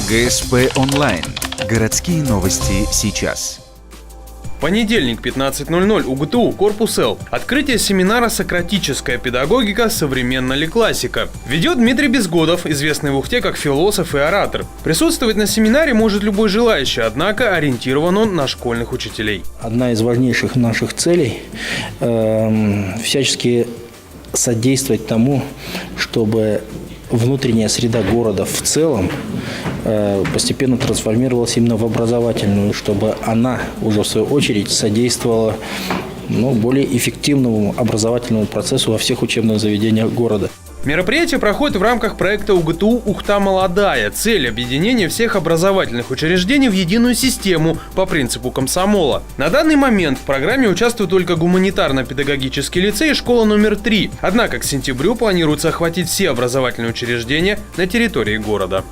GSPonline. Городские новости сейчас. Понедельник, 15:00, УГТУ, корпус Л. Открытие семинара «Сократическая педагогика. Современна ли классика?» Ведет Дмитрий Безгодов, известный в Ухте как философ и оратор. Присутствовать на семинаре может любой желающий, однако ориентирован он на школьных учителей. Одна из важнейших наших целей – всячески содействовать тому, чтобы внутренняя среда города в целом постепенно трансформировалась именно в образовательную, чтобы она уже в свою очередь содействовала более эффективному образовательному процессу во всех учебных заведениях города. Мероприятие проходит в рамках проекта УГТУ «Ухта Молодая». Цель – объединение всех образовательных учреждений в единую систему по принципу комсомола. На данный момент в программе участвуют только гуманитарно-педагогический лицей и школа номер 3. Однако к сентябрю планируется охватить все образовательные учреждения на территории города.